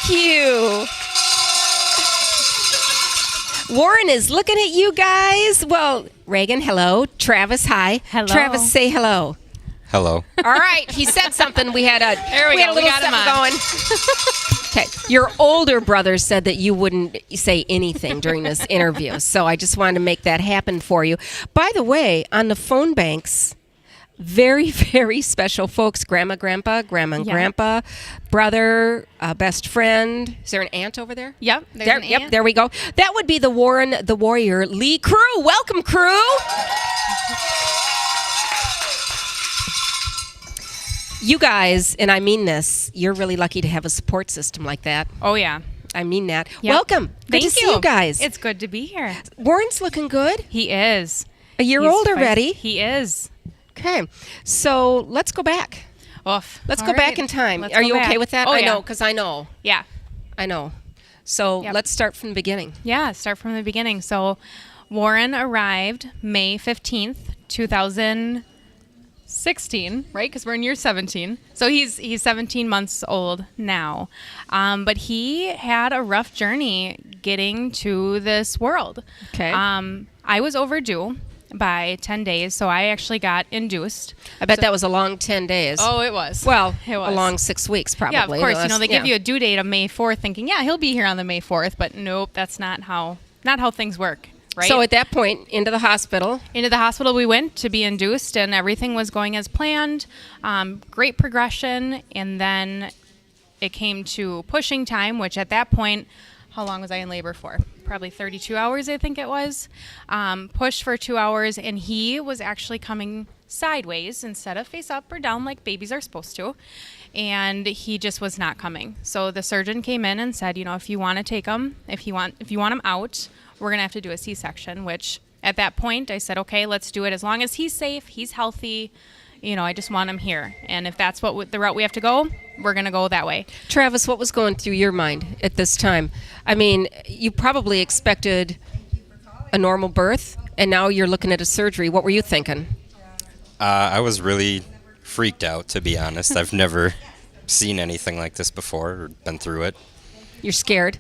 Thank you. Warren is looking at you guys. Well, Reagan, hello. Travis, hi. Hello. Travis, say hello. Hello. All right, he said something. We had a little got him something going. Okay, your older brother said that you wouldn't say anything during this interview, so I just wanted to make that happen for you. By the way, on the phone banks, very, very special folks. Grandma, Grandpa, Grandma and Grandpa, brother, best friend. Is there an aunt over there? Yep. Yep, there we go. That would be the Warren the Warrior, Lee Crew. Welcome, crew. You guys, and I mean this, you're really lucky to have a support system like that. Oh, yeah. I mean that. Yep. Welcome. Good to see you guys. It's good to be here. Warren's looking good. He is. A year old already. He is. Okay. So let's go back. Oof. Let's All go back right. in time. Let's Are go you okay back. with that? Oh, I yeah. know, because I know. Yeah. I know. So let's start from the beginning. Yeah, start from the beginning. So Warren arrived May 15th, 2016, right? Because we're in year 17. So he's 17 months old now. But he had a rough journey getting to this world. Okay. I was overdue by 10 days, so I actually got induced. I bet that was a long 10 days. Oh, it was. Well, it was. a long 6 weeks probably. Yeah, of course. You know, they give Yeah. you a due date of May 4th thinking, yeah, he'll be here on the May 4th. But nope, that's not how things work, right? So at that point, into the hospital. Into the hospital we went to be induced, and everything was going as planned. Great progression. And then it came to pushing time, which at that point, how long was I in labor for? Probably 32 hours, I think it was. Pushed for 2 hours, and he was actually coming sideways instead of face up or down like babies are supposed to. And he just was not coming. So the surgeon came in and said, you know, if you want to take him, if you want him out, we're going to have to do a C-section, which at that point I said, okay, let's do it. As long as he's safe, he's healthy, you know, I just want him here. And if that's the route we have to go, we're going to go that way. Travis, what was going through your mind at this time? I mean, you probably expected a normal birth, and now you're looking at a surgery. What were you thinking? I was really freaked out, to be honest. I've never seen anything like this before or been through it. You're scared?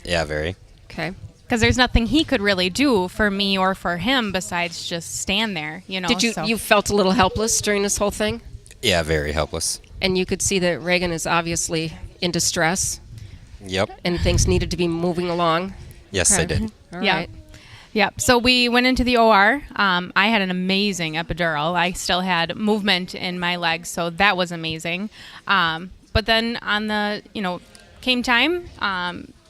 Yeah, very. Okay. Because there's nothing he could really do for me or for him besides just stand there, you know. Did you felt a little helpless during this whole thing? Yeah, very helpless. And you could see that Reagan is obviously in distress. Yep. And things needed to be moving along. Yes, Okay. I did. All Yeah. right. Yep. So we went into the OR. I had an amazing epidural. I still had movement in my legs, so that was amazing. But then on the, came time,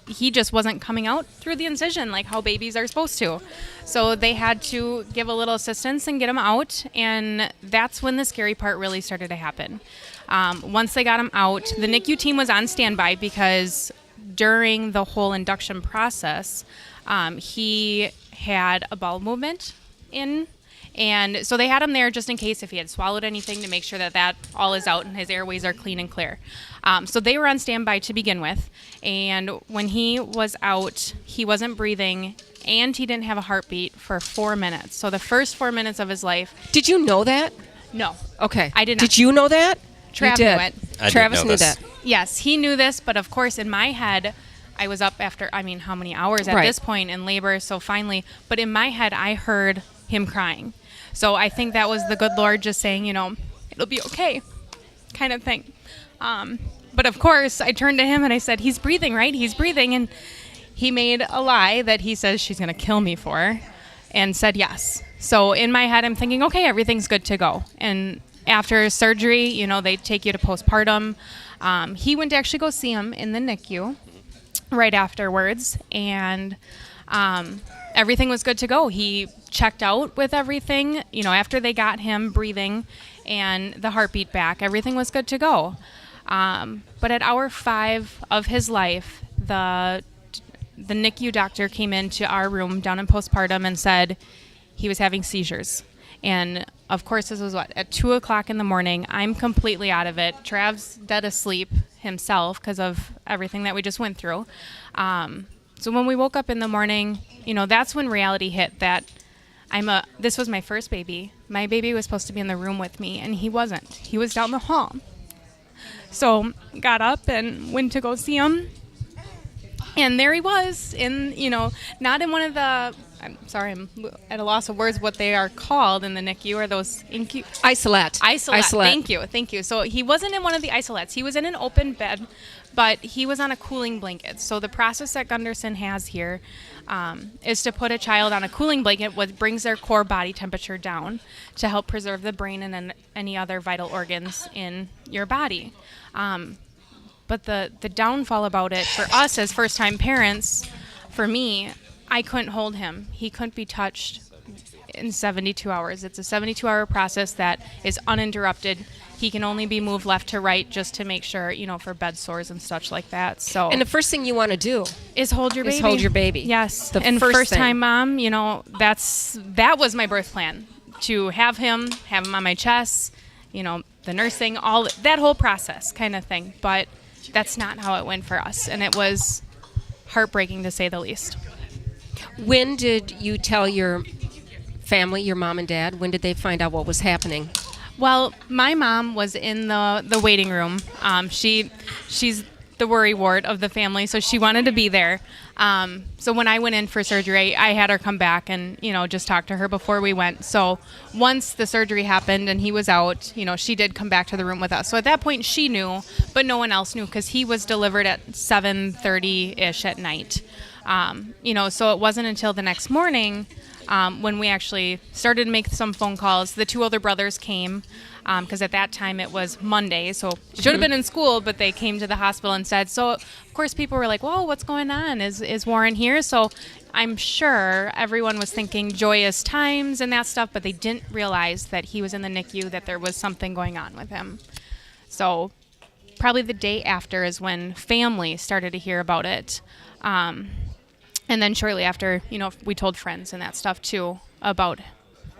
he just wasn't coming out through the incision like how babies are supposed to. So they had to give a little assistance and get him out, and that's when the scary part really started to happen. Once they got him out, the NICU team was on standby because during the whole induction process, he had a bowel movement in, and so they had him there just in case if he had swallowed anything to make sure that all is out and his airways are clean and clear. So they were on standby to begin with, and when he was out, he wasn't breathing and he didn't have a heartbeat for 4 minutes. So the first 4 minutes of his life. Did you know that? No. Okay. I did not. Did you know that? Trav You did. knew it. I Travis didn't knew know this. that. Yes, he knew this, but of course in my head, I was up after, how many hours at Right. this point in labor, so finally, but in my head, I heard him crying. So I think that was the good Lord just saying, it'll be okay, kind of thing. But of course, I turned to him and I said, he's breathing, right? He's breathing. And he made a lie that he says she's going to kill me for and said yes. So in my head, I'm thinking, okay, everything's good to go. And after surgery, they take you to postpartum. He went to actually go see him in the NICU right afterwards, and everything was good to go. He checked out with everything, after they got him breathing and the heartbeat back, everything was good to go. But at hour 5 of his life, the NICU doctor came into our room down in postpartum and said he was having seizures. And of course, this was at 2 o'clock in the morning. I'm completely out of it. Trav's dead asleep himself because of everything that we just went through. So when we woke up in the morning, that's when reality hit that this was my first baby. My baby was supposed to be in the room with me, and he wasn't. He was down the hall. So got up and went to go see him. And there he was not in one of the, I'm sorry, I'm at a loss of words what they are called in the NICU, or those Isolette. Thank you. So he wasn't in one of the isolates. He was in an open bed, but he was on a cooling blanket. So the process that Gunderson has here is to put a child on a cooling blanket, which brings their core body temperature down to help preserve the brain and any other vital organs in your body. But the downfall about it for us as first-time parents, for me, I couldn't hold him. He couldn't be touched in 72 hours. It's a 72-hour process that is uninterrupted. He can only be moved left to right just to make sure, for bed sores and such like that. So, and the first thing you want to do is hold your baby. Hold your baby. Yes. The and first time mom, that was my birth plan, to have him on my chest, the nursing, all that whole process kind of thing. But that's not how it went for us, and it was heartbreaking to say the least. When did you tell your family, your mom and dad? When did they find out what was happening? Well, my mom was in the waiting room. She's the worry ward of the family, so she wanted to be there. So when I went in for surgery, I had her come back and, just talk to her before we went. So once the surgery happened and he was out, she did come back to the room with us. So at that point she knew, but no one else knew because he was delivered at 7:30-ish at night. So it wasn't until the next morning when we actually started to make some phone calls. The two older brothers came because at that time it was Monday, so should have been in school, but they came to the hospital instead. So of course people were like, "Whoa, what's going on? Is Warren here?" So I'm sure everyone was thinking joyous times and that stuff, but they didn't realize that he was in the NICU, that there was something going on with him. So probably the day after is when family started to hear about it. And then shortly after, we told friends and that stuff too about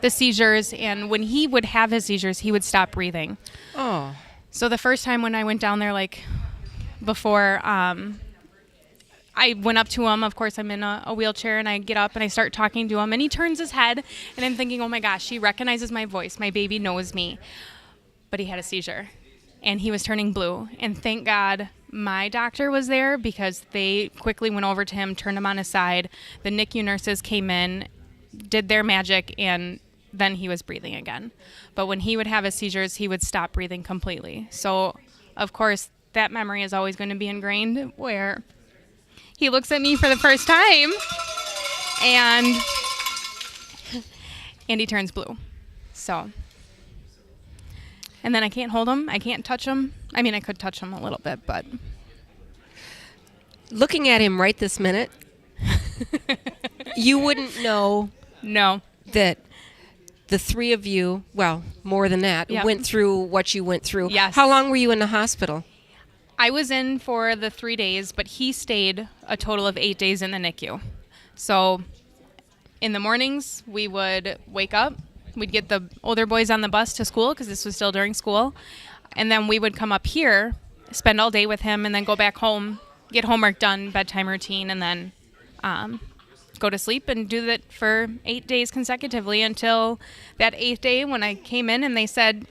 the seizures. And when he would have his seizures, he would stop breathing. Oh. So the first time when I went down there, before, I went up to him. Of course, I'm in a wheelchair, and I get up and I start talking to him, and he turns his head, and I'm thinking, oh my gosh, he recognizes my voice. My baby knows me. But he had a seizure, and he was turning blue. And thank God my doctor was there, because they quickly went over to him, turned him on his side. The NICU nurses came in, did their magic, and then he was breathing again. But when he would have his seizures, he would stop breathing completely. So, of course, that memory is always going to be ingrained, where he looks at me for the first time, and he turns blue. So, and then I can't hold him. I can't touch him. I mean, I could touch him a little bit, but looking at him right this minute, you wouldn't know that the three of you, well, more than that, went through what you went through. Yes. How long were you in the hospital? I was in for the 3 days, but he stayed a total of 8 days in the NICU. So in the mornings, we would wake up. We'd get the older boys on the bus to school, because this was still during school. And then we would come up here, spend all day with him, and then go back home, get homework done, bedtime routine, and then go to sleep and do that for 8 days consecutively until that 8th day when I came in and they said,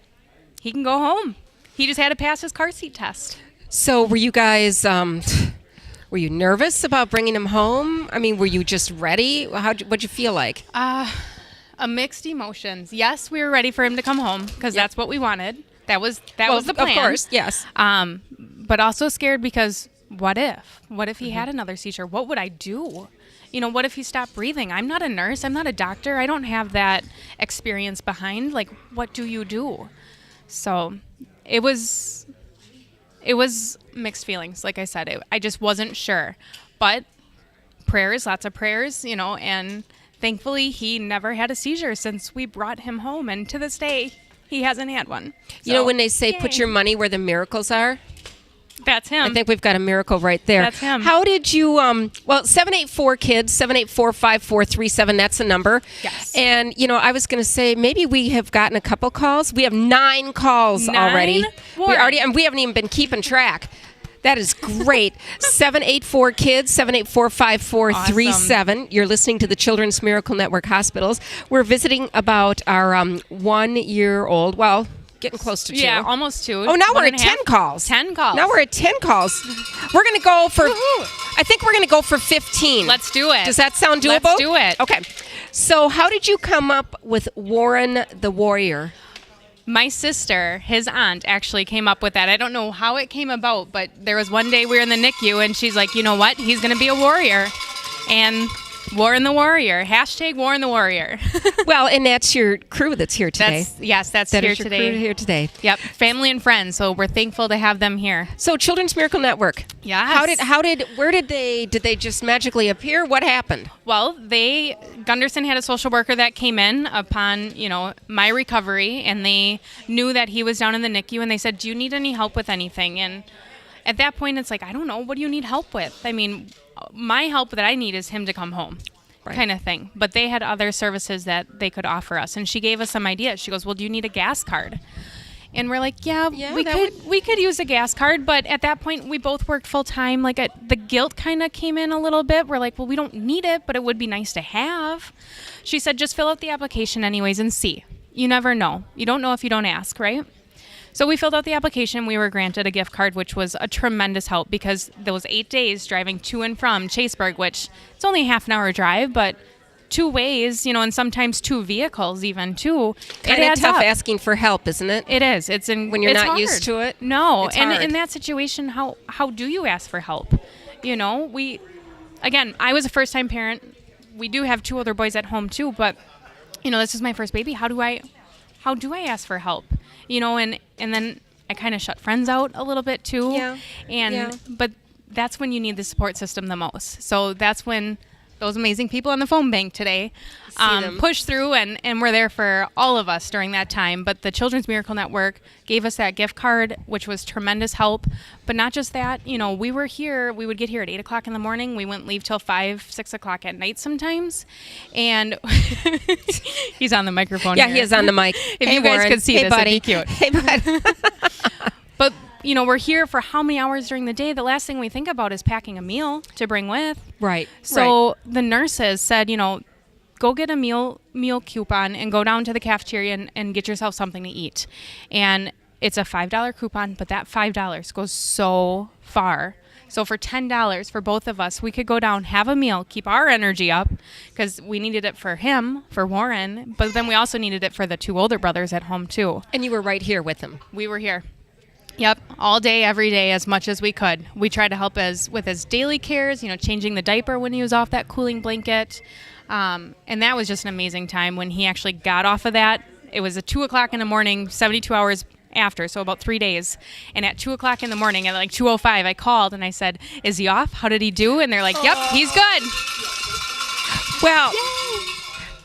he can go home. He just had to pass his car seat test. So were you guys, were you nervous about bringing him home? I mean, were you just ready? What'd you feel like? A mixed emotions. Yes, we were ready for him to come home, because that's what we wanted. That was the plan. Of course, yes. But also scared, because what if? What if he had another seizure? What would I do? What if he stopped breathing? I'm not a nurse. I'm not a doctor. I don't have that experience behind. Like, what do you do? So it was mixed feelings. Like I said, I just wasn't sure. But prayers, lots of prayers, and thankfully he never had a seizure since we brought him home. And to this day, he hasn't had one. So, when they say put your money where the miracles are? That's him. I think we've got a miracle right there. That's him. How did you, 784-KIDS, 784-5437, that's the number. Yes. And, I was going to say, maybe we have gotten a couple calls. We have 9 calls already. We haven't even been keeping track. That is great. 784-KIDS, 784-5437. Awesome. You're listening to the Children's Miracle Network Hospitals. We're visiting about our 1-year-old, getting close to 2. Yeah, almost 2. Oh, now we're at 10 calls. 10 calls. Now we're at 10 calls. We're going to go for I think we're going to go for 15. Let's do it. Does that sound doable? Let's do it. Okay. So how did you come up with Warren the Warrior? My sister, his aunt, actually came up with that. I don't know how it came about, but there was one day we were in the NICU, and she's like, you know what? He's going to be a warrior. And Warren the Warrior. Hashtag Warren the Warrior. Well, and that's your crew that's here today. That's That here is your today. crew here today. Yep, family and friends. So we're thankful to have them here. So Children's Miracle Network. Yes. Where did they just magically appear? What happened? Well, Gunderson had a social worker that came in upon, my recovery, and they knew that he was down in the NICU, and they said, do you need any help with anything? And at that point, it's like, I don't know. What do you need help with? I mean, my help that I need is him to come home. Right. Kind of thing. But they had other services that they could offer us. And she gave us some ideas. She goes, well, do you need a gas card? And we're like, yeah we could use a gas card. But at that point, we both worked full time. Like the guilt kind of came in a little bit. We're like, well, we don't need it, but it would be nice to have. She said, just fill out the application anyways and see. You never know. You don't know if you don't ask, right? So we filled out the application. We were granted a gift card, which was a tremendous help because those 8 days driving to and from Chaseburg, which it's only a half an hour drive, but 2 ways, and sometimes 2 vehicles even too. Kind of tough asking for help, isn't it? It is. When you're not hard. used to it. No, it's and hard. in that situation, how do you ask for help? I was a first-time parent. We do have 2 other boys at home too, but this is my first baby. How do I ask for help? And then I kind of shut friends out a little bit too. Yeah. But that's when you need the support system the most. So that's when those amazing people on the phone bank today push through and were there for all of us during that time. But the Children's Miracle Network gave us that gift card, which was tremendous help. But not just that, we were here. We would get here at 8 o'clock in the morning. We wouldn't leave till 5, 6 o'clock at night sometimes. And he's on the microphone. Yeah, here. he is on the mic. If you guys could see this, buddy. it'd be cute. Hey, buddy. But, we're here for how many hours during the day? The last thing we think about is packing a meal to bring with. Right. So the nurses said, go get a meal coupon and go down to the cafeteria and get yourself something to eat. And it's a $5 coupon, but that $5 goes so far. So for $10 for both of us, we could go down, have a meal, keep our energy up, because we needed it for him, for Warren, but then we also needed it for the 2 older brothers at home too. And you were right here with him. We were here. Yep, all day, every day, as much as we could. We tried to help with his daily cares, changing the diaper when he was off that cooling blanket. And that was just an amazing time when he actually got off of that. It was at 2 o'clock in the morning, 72 hours after, so about 3 days. And at 2 o'clock in the morning, at like 2:05, I called and I said, is he off? How did he do? And they're like, yep, he's good. Well,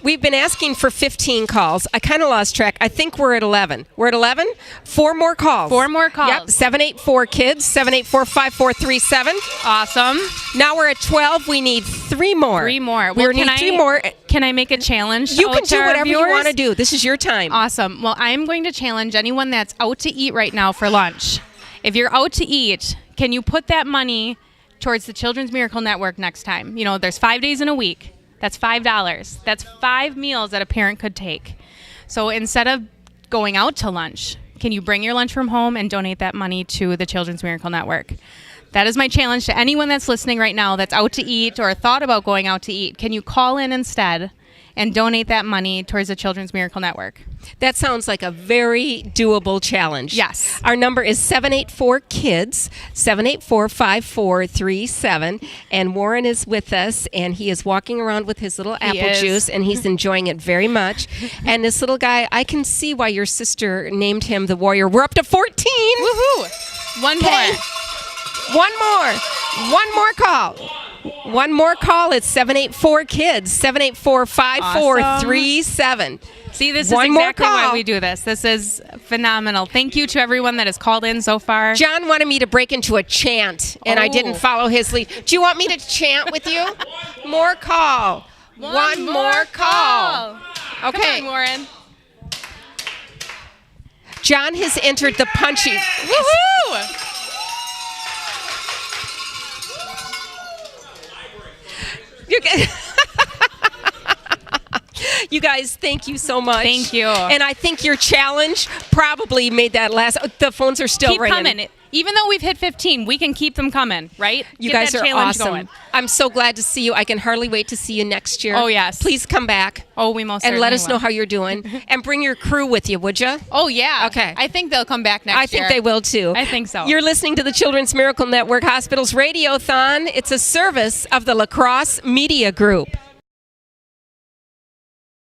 we've been asking for 15 calls. I kind of lost track. I think we're at 11. We're at 11? 4 more calls. 4 more calls. Yep, 784-KIDS, 784-5437. Awesome. Now we're at 12. We need 3 more. 3 more. We need 3 more. Can I make a challenge? You can do whatever you want to do. This is your time. Awesome. Well, I am going to challenge anyone that's out to eat right now for lunch. If you're out to eat, can you put that money towards the Children's Miracle Network next time? There's 5 days in a week. That's $5. That's 5 meals that a parent could take. So instead of going out to lunch, can you bring your lunch from home and donate that money to the Children's Miracle Network? That is my challenge to anyone that's listening right now that's out to eat or thought about going out to eat. Can you call in instead and donate that money towards the Children's Miracle Network? That sounds like a very doable challenge. Yes. Our number is 784-KIDS, 784-5437. And Warren is with us, and he is walking around with his little apple juice, and he's enjoying it very much. And this little guy, I can see why your sister named him the Warrior. We're up to 14. Woohoo! One more. Okay. One more call. One more call. It's 784-KIDS, 784-5437. See, this One is more exactly call. why we do this. This is phenomenal. Thank you to everyone that has called in so far. John wanted me to break into a chant, and I didn't follow his lead. Do you want me to chant with you? More call. One more call. Okay. Come on, Warren. John has entered the punchy. Woohoo! You guys, thank you so much. Thank you. And I think your challenge probably made that last. The phones are still Keep ringing. coming. Even though we've hit 15, we can keep them coming, right? You Get guys that are challenge awesome. going. I'm so glad to see you. I can hardly wait to see you next year. Oh, yes. Please come back. Oh, we most and let certainly us know will. how you're doing. And bring your crew with you, would you? Oh, yeah. Okay. I think they'll come back next I year. think they will too. I think so. You're listening to the Children's Miracle Network Hospital's Radiothon. It's a service of the La Crosse Media Group.